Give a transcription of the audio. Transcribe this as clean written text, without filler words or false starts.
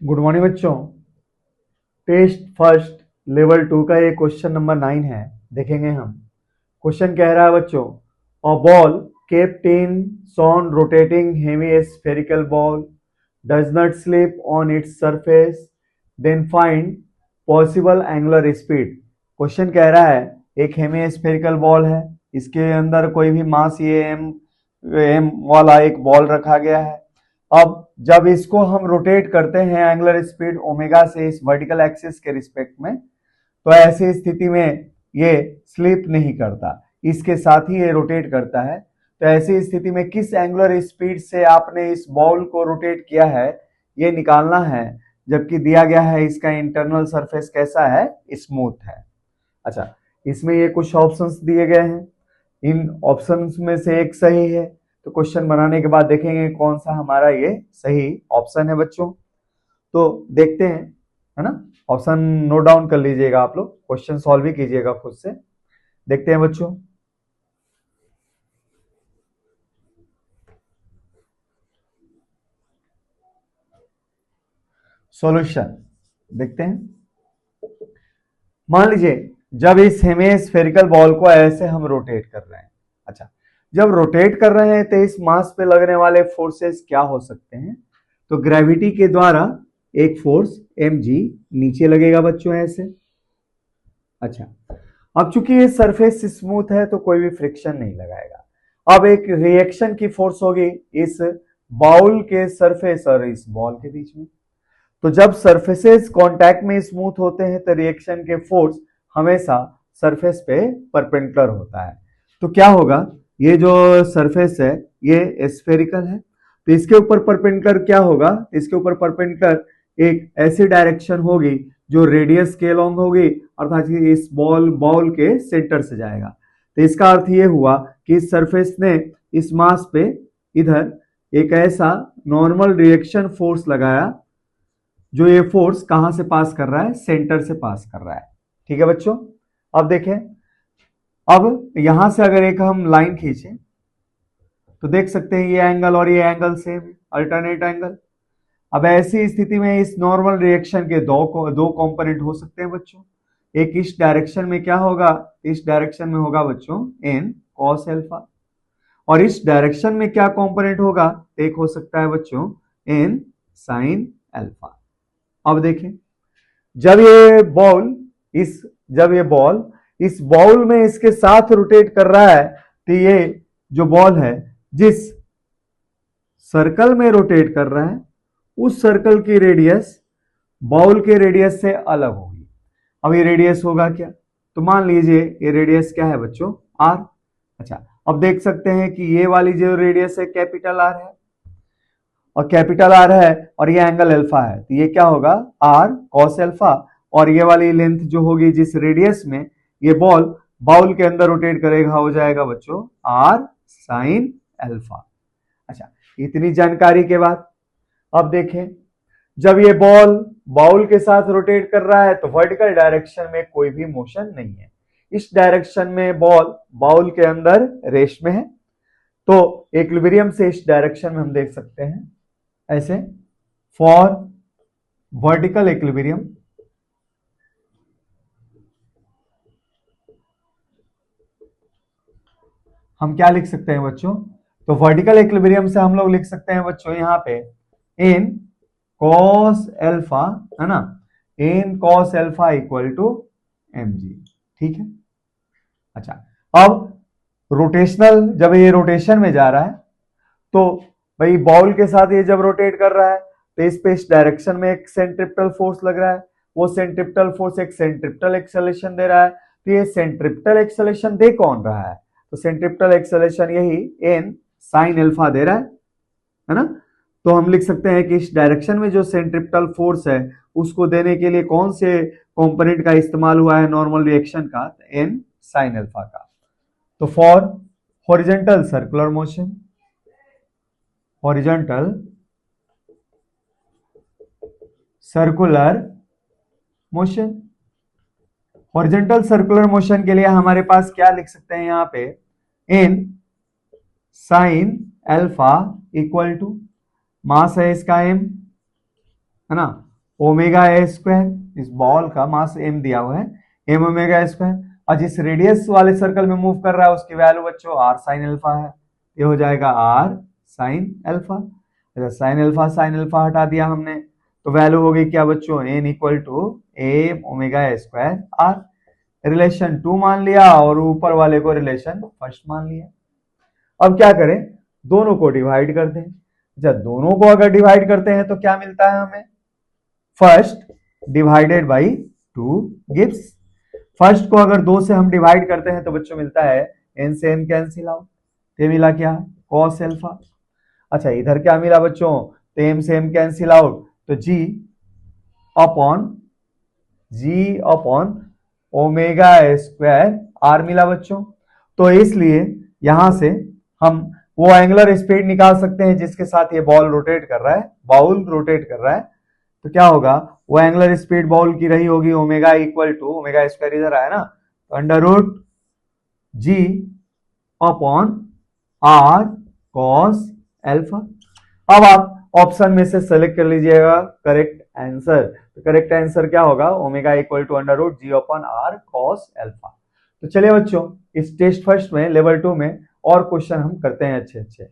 Good morning बच्चों। Test first level 2 का ये क्वेश्चन नंबर 9 है। देखेंगे हम। क्वेश्चन कह रहा है बच्चों, a ball kept in on rotating hemispherical ball does not slip on its surface, then find possible angular speed। Question कह रहा है एक हेमिस्फेरिकल बॉल है, इसके अंदर कोई भी मास ये एम वाला एक बॉल रखा गया है। अब जब इसको हम रोटेट करते हैं एंगुलर स्पीड ओमेगा से इस वर्टिकल एक्सिस के रिस्पेक्ट में, तो ऐसी स्थिति में ये स्लिप नहीं करता, इसके साथ ही ये रोटेट करता है। तो ऐसी स्थिति में किस एंगुलर स्पीड से आपने इस बॉल को रोटेट किया है ये निकालना है, जबकि दिया गया है इसका इंटरनल सरफेस कैसा है, स्मूथ है। अच्छा, इसमें ये कुछ ऑप्शंस दिए गए हैं, इन ऑप्शंस में से एक सही है। तो क्वेश्चन बनाने के बाद देखेंगे कौन सा हमारा ये सही ऑप्शन है बच्चों। तो देखते हैं, है ना। ऑप्शन नोट डाउन कर लीजिएगा आप लोग, क्वेश्चन सॉल्व भी कीजिएगा खुद से। देखते हैं बच्चों। सॉल्यूशन देखते हैं। मान लीजिए जब इस हेमिस्फेरिकल बॉल को ऐसे हम रोटेट कर रहे हैं। अच्छा, जब रोटेट कर रहे हैं तो इस मास पे लगने वाले फोर्सेस क्या हो सकते हैं। तो ग्रेविटी के द्वारा एक फोर्स mg नीचे लगेगा बच्चों ऐसे। अच्छा, अब चूंकि ये सरफेस स्मूथ है तो कोई भी फ्रिक्शन नहीं लगाएगा। अब एक रिएक्शन की फोर्स होगी इस बाउल के सरफेस और इस बॉल के बीच में। तो जब सरफेसेस कांटेक्ट में स्मूथ होते हैं तो रिएक्शन के फोर्स हमेशा सरफेस पे परपेंडिकुलर होता है। तो क्या होगा, ये जो सरफेस है ये स्फेरिकल है, तो इसके ऊपर परपेंडिकुलर क्या होगा, इसके ऊपर परपेंडिकुलर एक ऐसी डायरेक्शन होगी जो रेडियस के लॉन्ग होगी, अर्थात इस बॉल के सेंटर से जाएगा। तो इसका अर्थ ये हुआ कि इस सरफेस ने इस मास पे इधर एक ऐसा नॉर्मल रिएक्शन फोर्स लगाया, जो ये फोर्स कहां से पास कर रहा है, सेंटर से पास कर रहा है। ठीक है बच्चों। अब देखें, अब यहां से अगर एक हम लाइन खींचें तो देख सकते हैं ये एंगल और ये एंगल सेम, अल्टरनेट एंगल। अब ऐसी स्थिति में इस नॉर्मल रिएक्शन के दो कंपोनेंट हो सकते हैं बच्चों। एक इस डायरेक्शन में क्या होगा, इस डायरेक्शन में होगा बच्चों n cos अल्फा, और इस डायरेक्शन में क्या कंपोनेंट होगा, एक हो सकता है बच्चों n sin अल्फा। अब देखें, जब ये बॉल इस बॉल में इसके साथ रोटेट कर रहा है, तो ये जो बॉल है जिस सर्कल में रोटेट कर रहा है उस सर्कल की रेडियस बॉल के रेडियस से अलग होगी। अब ये रेडियस होगा क्या, तो मान लीजिए ये रेडियस क्या है बच्चों, r। अच्छा, अब देख सकते हैं कि ये वाली जो रेडियस है कैपिटल R है, और कैपिटल R है और ये एंगल अल्फा है, तो ये क्या होगा r cos अल्फा, और ये वाली लेंथ जो होगी जिस रेडियस में ये बॉल बाउल के अंदर रोटेट करेगा हो जाएगा बच्चों r sin अल्फा। अच्छा, इतनी जानकारी के बाद अब देखें, जब ये बॉल बाउल के साथ रोटेट कर रहा है तो वर्टिकल डायरेक्शन में कोई भी मोशन नहीं है। इस डायरेक्शन में बॉल बाउल के अंदर रेस्ट में है, तो इक्विलिब्रियम से इस डायरेक्शन में हम देख सकते हैं ऐसे, फॉर वर्टिकल इक्विलिब्रियम हम क्या लिख सकते हैं बच्चों, तो वर्टिकल इक्विलिब्रियम से हम लोग लिख सकते हैं बच्चों यहाँ पे इन cos अल्फा, है ना, N cos alpha equal to mg। ठीक है। अच्छा, अब रोटेशनल, जब ये रोटेशन में जा रहा है तो भाई बॉल के साथ ये जब रोटेट कर रहा है तो इस पे इस डायरेक्शन में एक सेंट्रिपेटल फोर्स लग रहा है, वो सेंट्रिपेटल फोर्स एक सेंट्रिपेटल एक्सेलरेशन दे रहा है। तो ये सेंट्रिपेटल एक्सेलरेशन दे कौन रहा है, तो सेंट्रिपेटल एक्सेलरेशन यही n sin अल्फा दे रहा है ना। तो हम लिख सकते हैं कि इस डायरेक्शन में जो सेंट्रिपेटल फोर्स है उसको देने के लिए कौन से कंपोनेंट का इस्तेमाल हुआ है नॉर्मल रिएक्शन का, n sin अल्फा का। तो for horizontal circular motion, horizontal circular motion, horizontal circular motion के लिए हमारे पास क्या लिख सकते हैं यहाँ पे, in sine alpha equal to mass है इसका m, है ना, ओमेगा ए स्क्वायर, इस बॉल का मास m दिया हुआ है, m ओमेगा स्क्वायर, और जिस रेडियस वाले सर्कल में मूव कर रहा है उसकी वैल्यू बच्चों r साइन अल्फा है, ये हो जाएगा r साइन अल्फा। अच्छा, साइन अल्फा हटा दिया हमने, तो वैल्यू हो गई क्या बच्चों, n equal to a omega square r। Relation 2 मान लिया और ऊपर वाले को रिलेशन फर्स्ट मान लिया। अब क्या करें, दोनों को डिवाइड कर दें। अच्छा, दोनों को अगर डिवाइड करते हैं तो क्या मिलता है हमें, first divided by 2 gives, first को अगर 2 से हम डिवाइड करते हैं तो बच्चों मिलता है n से n कैंसिल आउट, ये मिला क्या, cos अल्फा। अच्छा, इधर क्या मिला बच्चों, तो m से m कैंसिल आउट, तो g upon omega square r मिला बच्चों। तो इसलिए यहां से हम वो एंगुलर स्पीड निकाल सकते हैं जिसके साथ ये बॉल रोटेट कर रहा है, बाउल रोटेट कर रहा है। तो क्या होगा, वो एंगुलर स्पीड बाउल की रही होगी omega equal to, omega square इधर आया ना, तो under root g upon r cos alpha. अब आप ऑप्शन में से सेलेक्ट कर लीजिएगा करेक्ट आंसर, तो करेक्ट आंसर क्या होगा, omega equal to under root g upon r cos alpha. तो चलिए बच्चों, इस टेस्ट फर्स्ट में लेवल 2 में और क्वेश्चन हम करते हैं अच्छे अच्छे।